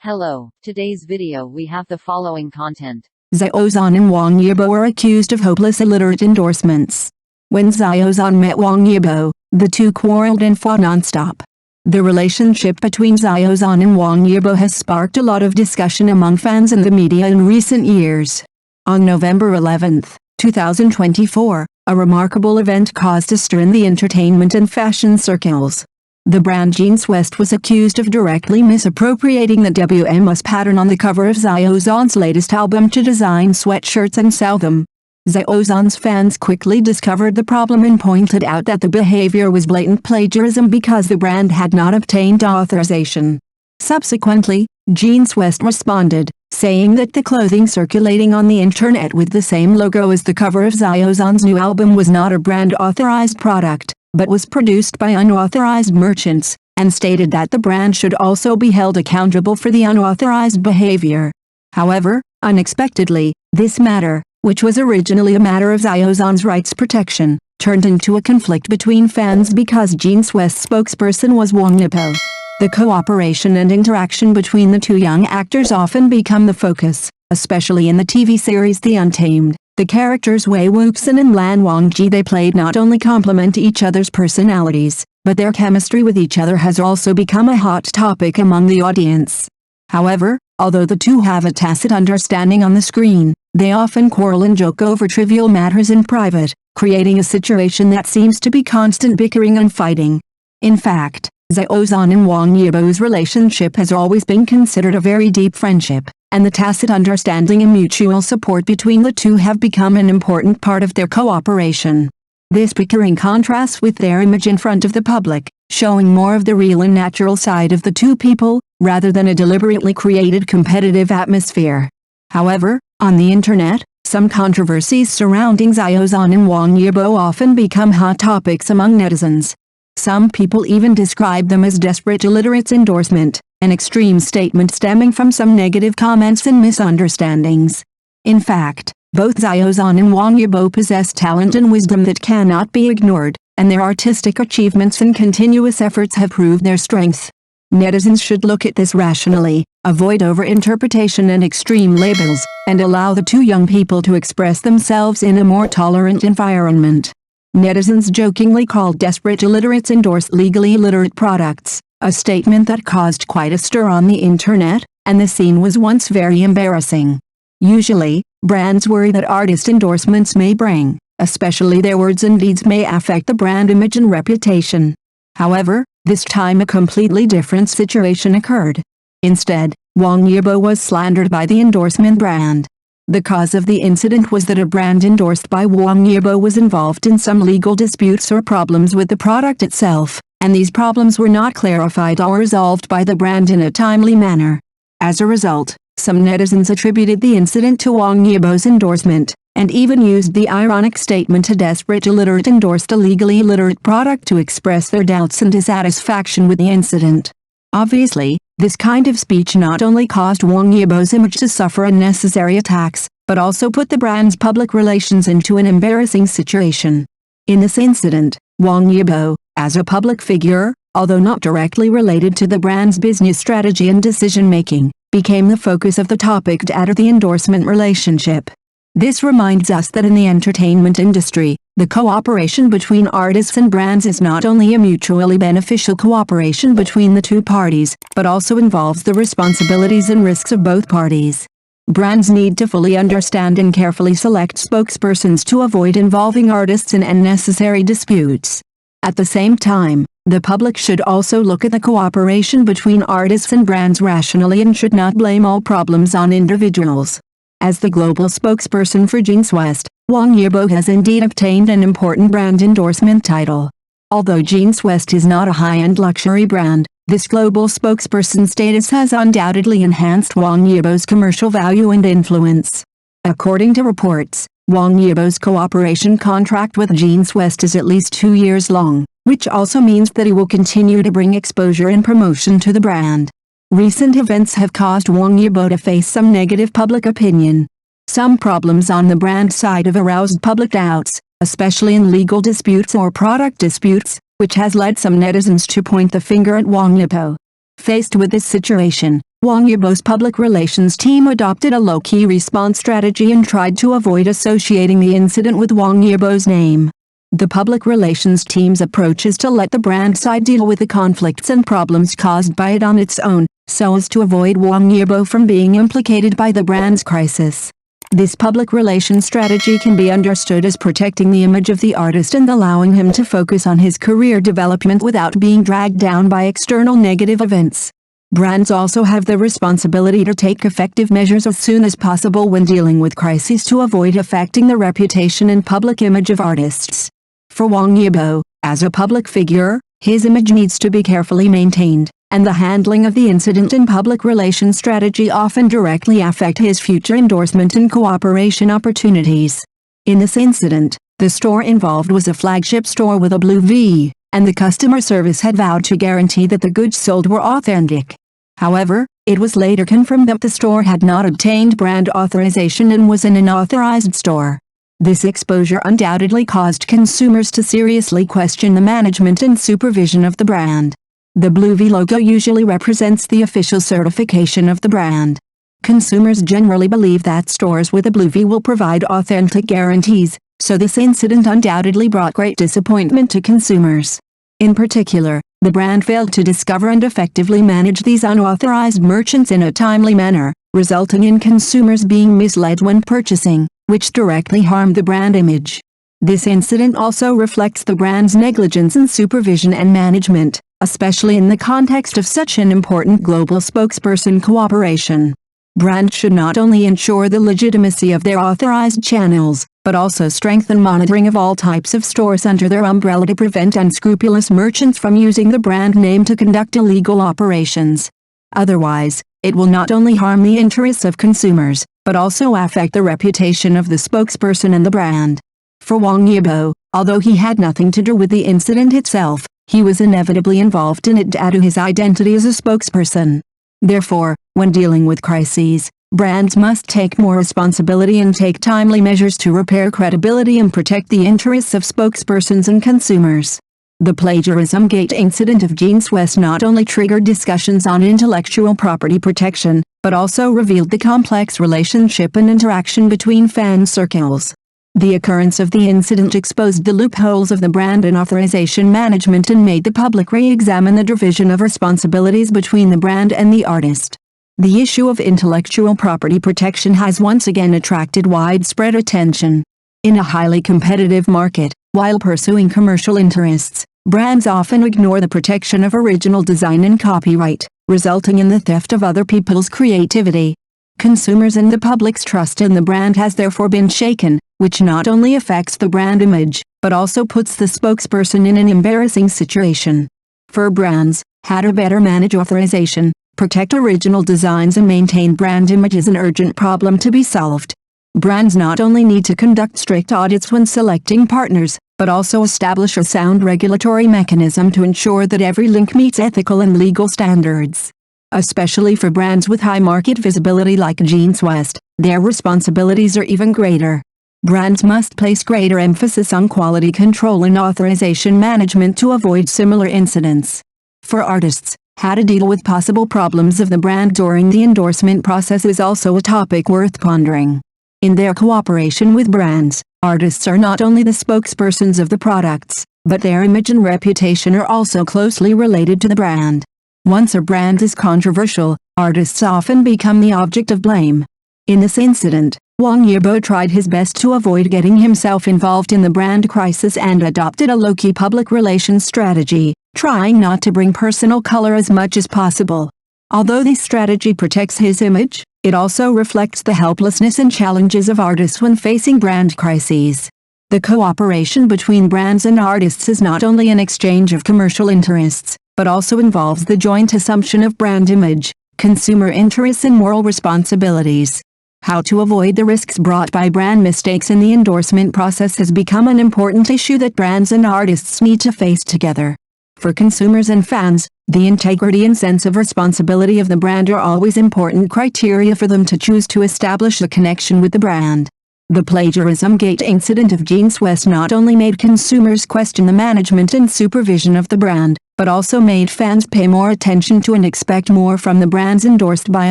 Hello, today's video we have the following content. Xiao Zhan and Wang Yibo are accused of hopeless illiterate endorsements. When Xiao Zhan met Wang Yibo, the two quarreled and fought non-stop. The relationship between Xiao Zhan and Wang Yibo has sparked a lot of discussion among fans and the media in recent years. On November 11, 2024, a remarkable event caused a stir in the entertainment and fashion circles. The brand Jeans West was accused of directly misappropriating the WMS pattern on the cover of Xiao Zhan's latest album to design sweatshirts and sell them. Xiao Zhan's fans quickly discovered the problem and pointed out that the behavior was blatant plagiarism because the brand had not obtained authorization. Subsequently, Jeans West responded, saying that the clothing circulating on the internet with the same logo as the cover of Xiao Zhan's new album was not a brand-authorized product, but was produced by unauthorized merchants, and stated that the brand should also be held accountable for the unauthorized behavior. However, unexpectedly, this matter, which was originally a matter of Xiao Zhan's rights protection, turned into a conflict between fans because Jeans West spokesperson was Wang Yibo. The cooperation and interaction between the two young actors often become the focus, especially in the TV series The Untamed. The characters Wei Wuxian and Lan Wangji they played not only complement each other's personalities, but their chemistry with each other has also become a hot topic among the audience. However, although the two have a tacit understanding on the screen, they often quarrel and joke over trivial matters in private, creating a situation that seems to be constant bickering and fighting. In fact, Xiao Zhan and Wang Yibo's relationship has always been considered a very deep friendship, and the tacit understanding and mutual support between the two have become an important part of their cooperation. This bickering contrasts with their image in front of the public, showing more of the real and natural side of the two people, rather than a deliberately created competitive atmosphere. However, on the internet, some controversies surrounding Xiao Zhan and Wang Yibo often become hot topics among netizens. Some people even describe them as desperate illiterates endorsement, an extreme statement stemming from some negative comments and misunderstandings. In fact, both Xiao Zhan and Wang Yibo possess talent and wisdom that cannot be ignored, and their artistic achievements and continuous efforts have proved their strength. Netizens should look at this rationally, avoid over-interpretation and extreme labels, and allow the two young people to express themselves in a more tolerant environment. Netizens jokingly called desperate illiterates endorse legally illiterate products, a statement that caused quite a stir on the internet, and the scene was once very embarrassing. Usually, brands worry that artist endorsements may bring, especially their words and deeds may affect the brand image and reputation. However, this time a completely different situation occurred. Instead, Wang Yibo was slandered by the endorsement brand. The cause of the incident was that a brand endorsed by Wang Yibo was involved in some legal disputes or problems with the product itself, and these problems were not clarified or resolved by the brand in a timely manner. As a result, some netizens attributed the incident to Wang Yibo's endorsement, and even used the ironic statement "a desperate illiterate endorsed a legally illiterate product" to express their doubts and dissatisfaction with the incident. Obviously, this kind of speech not only caused Wang Yibo's image to suffer unnecessary attacks, but also put the brand's public relations into an embarrassing situation. In this incident, Wang Yibo, as a public figure, although not directly related to the brand's business strategy and decision-making, became the focus of the topic due to the endorsement relationship. This reminds us that in the entertainment industry, the cooperation between artists and brands is not only a mutually beneficial cooperation between the two parties, but also involves the responsibilities and risks of both parties. Brands need to fully understand and carefully select spokespersons to avoid involving artists in unnecessary disputes. At the same time, the public should also look at the cooperation between artists and brands rationally and should not blame all problems on individuals. As the global spokesperson for Jeans West, Wang Yibo has indeed obtained an important brand endorsement title. Although Jeans West is not a high-end luxury brand, this global spokesperson status has undoubtedly enhanced Wang Yibo's commercial value and influence. According to reports, Wang Yibo's cooperation contract with Jeans West is at least 2 years long, which also means that he will continue to bring exposure and promotion to the brand. Recent events have caused Wang Yibo to face some negative public opinion. Some problems on the brand side have aroused public doubts, especially in legal disputes or product disputes, which has led some netizens to point the finger at Wang Yibo. Faced with this situation, Wang Yibo's public relations team adopted a low-key response strategy and tried to avoid associating the incident with Wang Yibo's name. The public relations team's approach is to let the brand side deal with the conflicts and problems caused by it on its own, so as to avoid Wang Yibo from being implicated by the brand's crisis. This public relations strategy can be understood as protecting the image of the artist and allowing him to focus on his career development without being dragged down by external negative events. Brands also have the responsibility to take effective measures as soon as possible when dealing with crises to avoid affecting the reputation and public image of artists. For Wang Yibo, as a public figure, his image needs to be carefully maintained, and the handling of the incident and public relations strategy often directly affect his future endorsement and cooperation opportunities. In this incident, the store involved was a flagship store with a blue V, and the customer service had vowed to guarantee that the goods sold were authentic. However, it was later confirmed that the store had not obtained brand authorization and was an unauthorized store. This exposure undoubtedly caused consumers to seriously question the management and supervision of the brand. The blue V logo usually represents the official certification of the brand. Consumers generally believe that stores with a blue V will provide authentic guarantees, so this incident undoubtedly brought great disappointment to consumers. In particular, the brand failed to discover and effectively manage these unauthorized merchants in a timely manner, resulting in consumers being misled when purchasing, which directly harmed the brand image. This incident also reflects the brand's negligence in supervision and management, especially in the context of such an important global spokesperson cooperation. Brands should not only ensure the legitimacy of their authorized channels, but also strengthen monitoring of all types of stores under their umbrella to prevent unscrupulous merchants from using the brand name to conduct illegal operations. Otherwise, it will not only harm the interests of consumers, but also affect the reputation of the spokesperson and the brand. For Wang Yibo, although he had nothing to do with the incident itself, he was inevitably involved in it due to his identity as a spokesperson. Therefore, when dealing with crises, brands must take more responsibility and take timely measures to repair credibility and protect the interests of spokespersons and consumers. The Plagiarism Gate incident of Jeans West not only triggered discussions on intellectual property protection, but also revealed the complex relationship and interaction between fan circles. The occurrence of the incident exposed the loopholes of the brand and authorization management and made the public re-examine the division of responsibilities between the brand and the artist. The issue of intellectual property protection has once again attracted widespread attention. In a highly competitive market, while pursuing commercial interests, brands often ignore the protection of original design and copyright, resulting in the theft of other people's creativity. Consumers and the public's trust in the brand has therefore been shaken, which not only affects the brand image, but also puts the spokesperson in an embarrassing situation. For brands, how to better manage authorization, protect original designs and maintain brand image is an urgent problem to be solved. Brands not only need to conduct strict audits when selecting partners, but also establish a sound regulatory mechanism to ensure that every link meets ethical and legal standards. Especially for brands with high market visibility like Jeans West, their responsibilities are even greater. Brands must place greater emphasis on quality control and authorization management to avoid similar incidents. For artists, how to deal with possible problems of the brand during the endorsement process is also a topic worth pondering. In their cooperation with brands, artists are not only the spokespersons of the products, but their image and reputation are also closely related to the brand. Once a brand is controversial, artists often become the object of blame. In this incident, Wang Yibo tried his best to avoid getting himself involved in the brand crisis and adopted a low-key public relations strategy, trying not to bring personal color as much as possible. Although this strategy protects his image, it also reflects the helplessness and challenges of artists when facing brand crises. The cooperation between brands and artists is not only an exchange of commercial interests, but also involves the joint assumption of brand image, consumer interests and moral responsibilities. How to avoid the risks brought by brand mistakes in the endorsement process has become an important issue that brands and artists need to face together. For consumers and fans, the integrity and sense of responsibility of the brand are always important criteria for them to choose to establish a connection with the brand. The Plagiarism Gate incident of Jeans West not only made consumers question the management and supervision of the brand, but also made fans pay more attention to and expect more from the brands endorsed by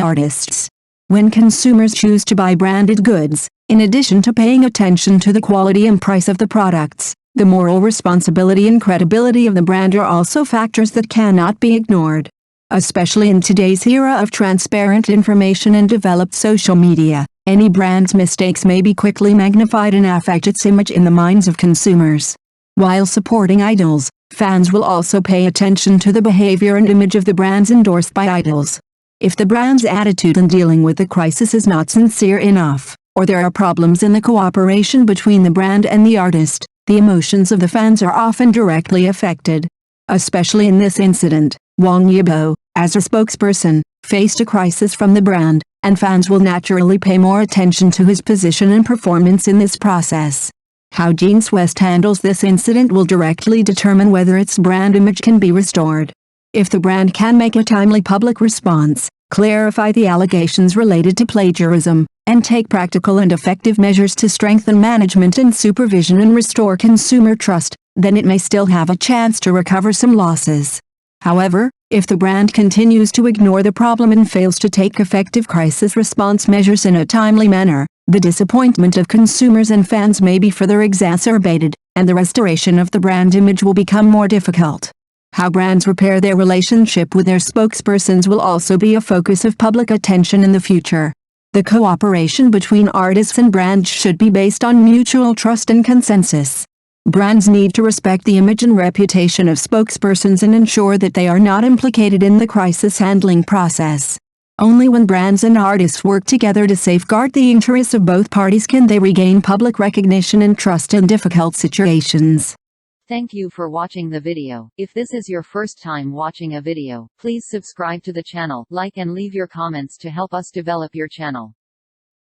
artists. When consumers choose to buy branded goods, in addition to paying attention to the quality and price of the products, the moral responsibility and credibility of the brand are also factors that cannot be ignored. Especially in today's era of transparent information and developed social media, any brand's mistakes may be quickly magnified and affect its image in the minds of consumers. While supporting idols, fans will also pay attention to the behavior and image of the brands endorsed by idols. If the brand's attitude in dealing with the crisis is not sincere enough, or there are problems in the cooperation between the brand and the artist, the emotions of the fans are often directly affected. Especially in this incident, Wang Yibo, as a spokesperson, faced a crisis from the brand, and fans will naturally pay more attention to his position and performance in this process. How Jeans West handles this incident will directly determine whether its brand image can be restored. If the brand can make a timely public response, clarify the allegations related to plagiarism, and take practical and effective measures to strengthen management and supervision and restore consumer trust, then it may still have a chance to recover some losses. However, if the brand continues to ignore the problem and fails to take effective crisis response measures in a timely manner, the disappointment of consumers and fans may be further exacerbated, and the restoration of the brand image will become more difficult. How brands repair their relationship with their spokespersons will also be a focus of public attention in the future. The cooperation between artists and brands should be based on mutual trust and consensus. Brands need to respect the image and reputation of spokespersons and ensure that they are not implicated in the crisis handling process. Only when brands and artists work together to safeguard the interests of both parties can they regain public recognition and trust in difficult situations. Thank you for watching the video. If this is your first time watching a video, please subscribe to the channel, like and leave your comments to help us develop your channel.